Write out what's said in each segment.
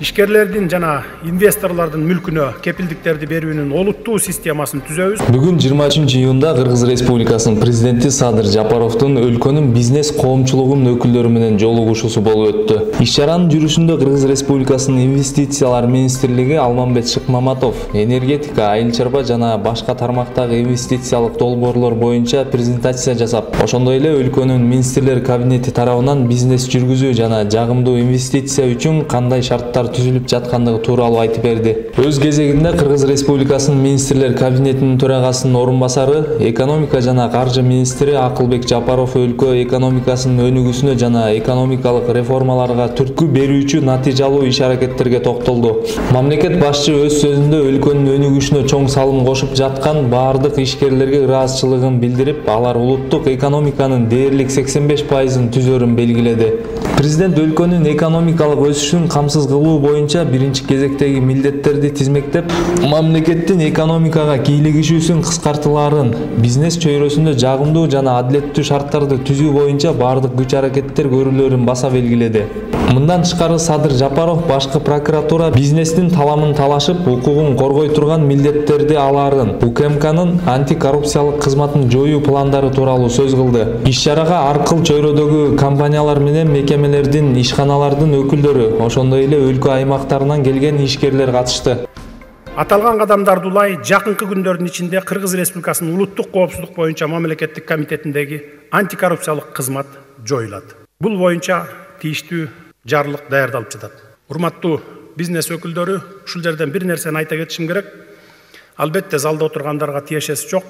ишкерлердин жана инвесторлордун мүлкүнө кепилдиктерди берүүнүн олуттуу системасын түзөбүз. Бүгүн 23-июнда Кыргыз Республикасынын президенти Садыр Жапаровдун өлкөнүн бизнес коомчулугунун өкүлдөрү менен жолугушуусу болуп өттү. Иш-чаранын жүрүшүндө Кыргыз Республикасынын инвестициялар министрлиги Алмамбет Шыкмаматов энергетика, айыл чарба жана башка тармактагы инвестициялык долбоорлор боюнча презентация жасап, ошондой эле өлкөнүн министрлер кабинети тарабынан бизнес жүргүзүү жана жагымдуу инвестиция үчүн кандай шарттар түзүлүп жаткандыгы тууралуу айтып берди. Өз кезегинде Кыргыз Республикасынын министрлер кабинетинин төрагасынын орун басары, экономика жана каржы министри Акылбек Жапаров өлкө экономикасынын өнүгүүсүнө жана экономикалык реформаларга түрткү берүүчү натыйжалуу иш-аракеттерге токтолду. Мамлекет башчы өз сөзүндө өлкөнүн өнүгүшүнө чоң салым кошуп жаткан баардык ишкерлерге ыраазычылыгын билдирип, алар улуттук экономиканын дээрлик 85%-ын түзөрүн белгиледи. Президент өлкөнүн экономикалык өсүшүн камсыз кылуу боюнча биринчи кезектеги милдеттерди тизмектеп, мамлекеттин экономикага кийлигишүүсүн кыскартылаарын, бизнес чөйрөсүндө жагымдуу жана адилеттүү шарттарды түзүү боюнча баардык күч-аракеттер көрүлөрүн баса белгиледи. Мындан тышкары Садыр Жапаров башкы прокуратура бизнестин таламын талашып, укугун коргой турган милдеттерди алаарын, УКМКнын антикоррупциялык кызматын жоюу пландары тууралуу сөз кылды. Иш-чарага ар кыл чөйрөдөгү компаниялар менен мекемелердин, ишканалардын өкүлдөрү, ошондой эле өлкө аймактарынан келген ишкерлер катышты. Аталган кадамдарды улай жакынкы күндөрдүн ичинде Кыргыз Республикасынын улуттук коопсуздук боюнча мамлекеттик комитетиндеги антикоррупциялык кызмат жоюлат. Бул боюнча тийиштүү жарлык даярдалып жатат. Урматтуу бизнес өкүлдөрү, ушул жерден бир нерсени айта кетишим керек. Албетте залда отургандарга тиешеси жок.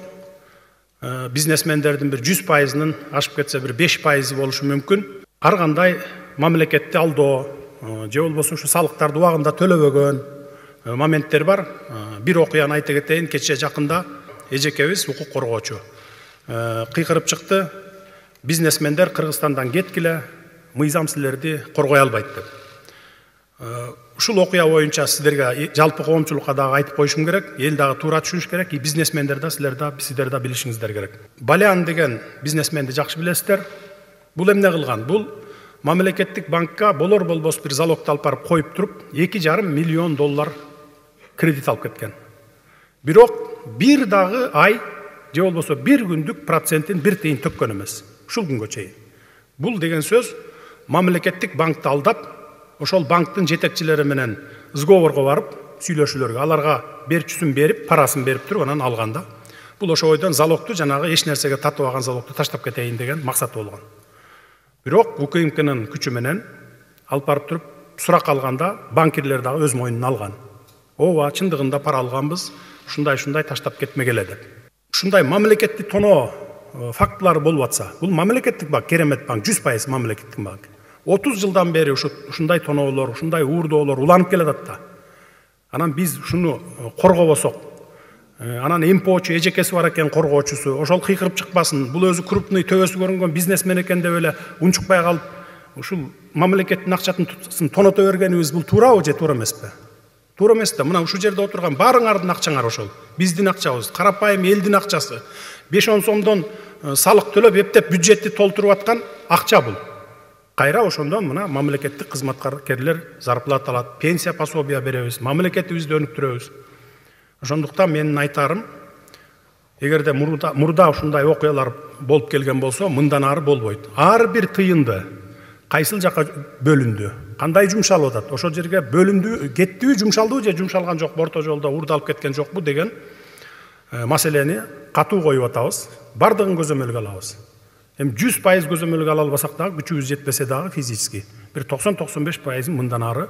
Бизнесмендердин бир 100%-ын ашып кетсе бир 5% болушу мүмкүн. Ар кандай мамлекетти алдоо же болбосо ушу салыктарды убагында төлөбөгөн моменттер бар. Бир окуяны айта кетейин. Кече жакында эжекебиз укук коргоочу кыйкырып чыкты. Бизнесмендер Кыргызстандан кеткиле, мыйзам силерди коргой албайт деп. Ушул окуя боюнча сиздерге жалпы коомчулукка дагы айтып коюшум керек. Эл дагы туура түшүнүш керек. Бизнесмендер да сиздер да билишиңиздер керек. Балян деген бизнесменди жакшы билесиздер. Бул эмне кылган? Бул мамлекеттик банкка болор болбос бир залогду алып барып коюп туруп, $2,5 миллион кредит алып кеткен. Бирок бир дагы ай же болбосо бир күндүк процентин бир тыйын төккөн эмес. Ушул күнгө чейин. Бул деген сөз мамлекеттик банкты алдап, ошол банктын жетекчилери менен сговорго барып, сүйлөшүүлөргө, аларга берчүсүн берип, парасын берип туруп, анан алганда, бул ошо ойдон залогду жанагы эч нерсеге татыбаган залогду таштап кетейин деген максат болгон. Бирок УКМКнын күчү менен алып барып туруп, сурак алганда банкирлер дагы өз мойнуна алган. Ооба, чындыгында пара алганбыз, ушундай таштап кетмегеле деп. Ушундай мамлекетти тоноо фактылары болуп атса, бул мамлекеттик банк, керемет банк, 100% мамлекеттик банк. 30 жылдан бери ушундай тоноолор, ушундай уурдоолор уланып келатат да. Анан биз ушуну коргобосок, анан МПОчу эжекеси бар экен, коргоочусу, ошол кыйкырып чыкпасын, бул өзү крупный төбөсү көрүнгөн бизнесмен экен деп эле унчукпай калып, ушул мамлекеттин акчасын тоното бергенибиз бул туурабы же туура эмеспи? Туура эмес да. Мына ушул жерде отурган баарыңардын акчаңар ошол. Биздин акчабыз, карапайым элдин акчасы. 5-10 сомдон салык төлөп, эптеп бюджетти толтуруп аткан акча бул. Кайра ошондон мына мамлекеттик кызматкерлер зарплата алат, пенсия пособия беребиз, мамлекетибизди өнүктүрөбүз. Ошондуктан менин айтарым, эгерде мурда ушундай окуялар болуп келген болсо, мындан ары болбойт. Ар бир тыйынды кайсыл жака бөлүндү, кандай жумшалып атат, ошол жерге бөлүндү, кеттиби, жумшалдыбы же жумшалган жок, орто жолдо уурдалып кеткен жокпу деген маселени катуу коюп атабыз. Бардыгын көзөмөлгө алабыз. Эми 100% көзөмөлгө ала албасак дагы, күчүбүз жетпесе дагы физически бир 90-95% мындан ары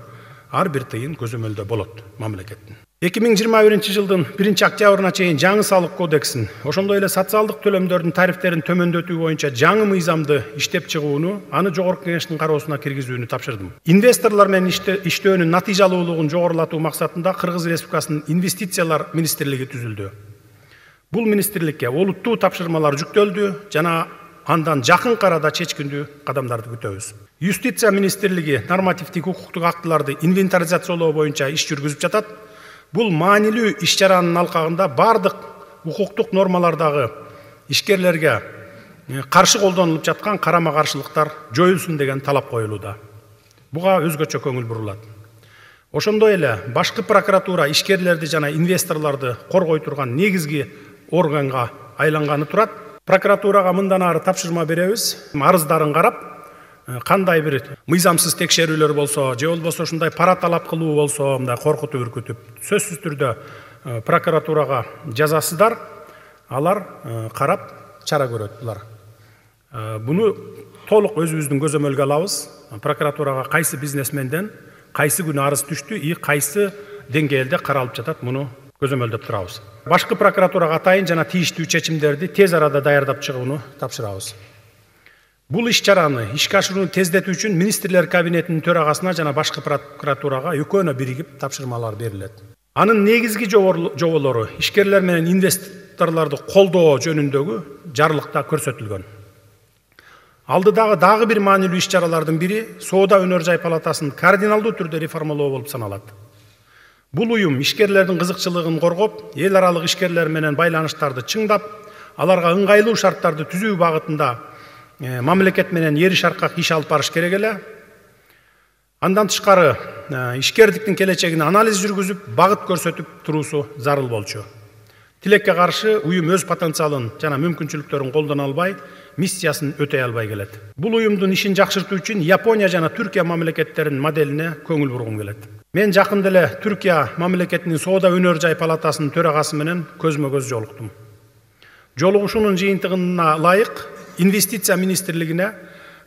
ар бир тыйын көзөмөлдө болот мамлекеттин. 2021 жылдын 1-октябрына чейин жаңы салык кодексин, ошондой эле социалдык төлөмдөрдүн тарифтерин төмөндөтүү боюнча жаңы мыйзамды иштеп чыгууну, аны жогорку кеңештин кароосуна киргизүүнү тапшырдым. Инвесторлор менен иштөөнүн натыйжалуулугун жогорулатуу максатында Кыргыз Республикасынын инвестициялар министрлиги түзүлдү. Бул министрликке олуттуу тапшырмалар жүктөлдү жана андан жакын арада чечкиндүү кадамдарды күтөбүз. Юстиция министрлиги нормативдик укуктук актыларды инвентаризациялоо боюнча иш жүргүзүп жатат. Бул маанилүү иш-чаранын алкагында бардык укуктук нормалардагы ишкерлерге каршы колдонулуп жаткан карама-каршылыктар жоюлсун деген талап коюлууда. Буга өзгөчө көңүл бурулат. Ошондой эле башкы прокуратура ишкерлерди жана инвесторлорду коргой турган негизги органга айланганы турат. Прокуратурага мындан ары тапшырма беребиз. Арыздарын карап, кандай бир мыйзамсыз текшерүүлөр болсо, же болбосо ушундай пара талап кылуу болсо, мындай коркутуп үркүтүп, сөзсүз түрдө прокуратурага жазасыздар. Алар карап чара көрөт булар. Буну толук өзүбүздүн көзөмөлгө алабыз. Прокуратурага кайсы бизнесменден кайсы күнү арыз түштү, кайсы деңгээлде каралып жатат, муну көзөмөлдөп турабыз. Башкы прокуратурага атайын жана тийиштүү чечимдерди тез арада даярдап чыгууну тапшырабыз. Бул иш-чараны ишке ашырууну тездетүү үчүн министрлер кабинетинин төрагасына жана башкы прокуратурага экөөнө биригип тапшырмалар берилет. Анын негизги жоболору ишкерлер менен инвесторлорду колдоо жөнүндөгү жарлыкта көрсөтүлгөн. Алдыдагы дагы бир маанилүү иш-чаралардын бири Соода өнөр жай палатасын кардиналдуу түрдө реформалоо болуп саналат. Бул уюм ишкерлердин кызыкчылыгын коргоп, эл аралык ишкерлер менен байланыштарды чыңдап, аларга ыңгайлуу шарттарды түзүү багытында мамлекет менен эри шаркак иш алып барыш керек эле. Андан тышкары ишкердиктин келечегине анализ жүргүзүп, багыт көрсөтүп туруусу зарыл болчу. Тилекке каршы уюм өз потенциалын жана мүмкүнчүлүктөрүн колдоно албай, миссиясын өтөй албай келет. Бул уюмдун ишин жакшыртуу үчүн Япония жана Түркия мамлекеттеринин моделине көңүл бургум келет. Мен жакында эле Түркия мамлекетинин Соода өнөр жай палатасынын төрагасы менен көзмө-көз жолуктум. Жолугушуунун жыйынтыгына ылайык инвестиция министрлигине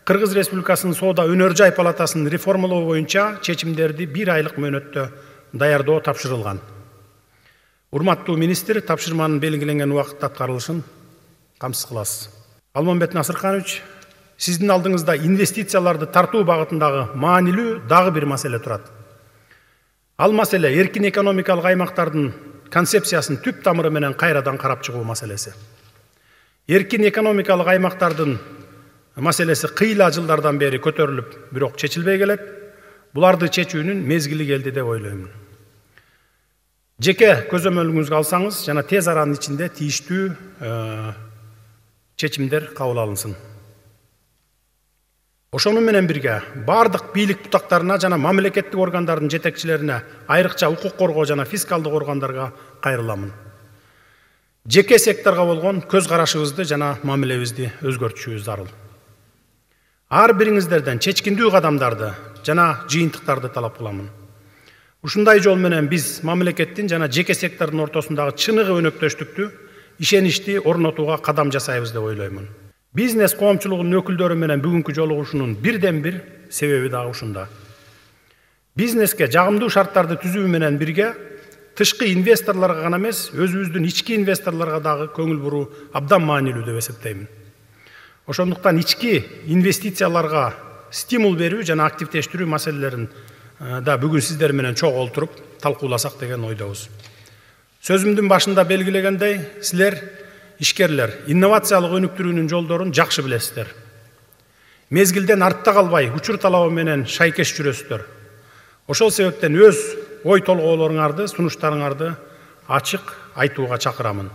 Кыргыз Республикасынын Соода өнөр жай палатасын реформалоо боюнча чечимдерди 1 айлык мөөнөттө даярдоо тапшырылган. Урматтуу министр, тапшырманын белгиленген убакытта аткарылышын камсыз кыласыз. Алмамбет Насырканович, сиздин алдыңызда инвестицияларды тартуу багытындагы маанилүү дагы бир маселе турат. Ал маселе эркин экономикалык аймактардын концепциясын түп тамыры менен кайрадан карап чыгуу маселеси. Эркин экономикалык аймактардын маселеси кыйла жылдардан бери көтөрүлүп, бирок чечилбей келет. Буларды чечүүнүн мезгили келди деп ойлоймун. Жеке көзөмөлүңүзгө алсаңыз, жана тез аранын ичинде тийиштүү чечимдер кабыл алынсын. Ошону менен бирге бардык бийлик бутактарына жана мамлекеттик органдардын жетекчилерине, айрыкча укук коргоо жана фискалдык органдарга кайрыламын. Жеке секторго болгон көз карашыбызды жана мамилебизди өзгөртүшүбүз зарыл. Ар бириңиздерден чечкиндүү кадамдарды жана жыйынтыктарды талап кыламын. Ушундай жол менен биз мамлекеттин жана жеке сектордун ортосундагы чыныгы өнөктөштүктү, ишеничти орнотууга кадам жасайбыз деп ойлоймун. Бизнес коомчулугунун өкүлдөрү менен бүгүнкү жолугушуунун бирден бир себеби дагы ушунда. Бизнеске жагымдуу шарттарды түзүү менен бирге тышкы инвесторлорго гана эмес, өзүбүздүн ички инвесторлорго дагы көңүл буруу абдан маанилүү деп эсептеймин. Ошондуктан ички инвестицияларга стимул берүү жана активдештирүү маселелерин да бүгүн сиздер менен чогуу олтуруп талкууласак деген ойдобуз. Сөзүмдүн башында белгилегендей, силер ишкерлер инновациялык өнүктүрүүнүн жолдорун жакшы билесиздер. Мезгилден артта калбай, учур талабы менен шайкеш жүрөсүздөр. Ошол себептен өз ой толгоолоруңарды, сунуштарыңарды ачык айтууга чакырамын.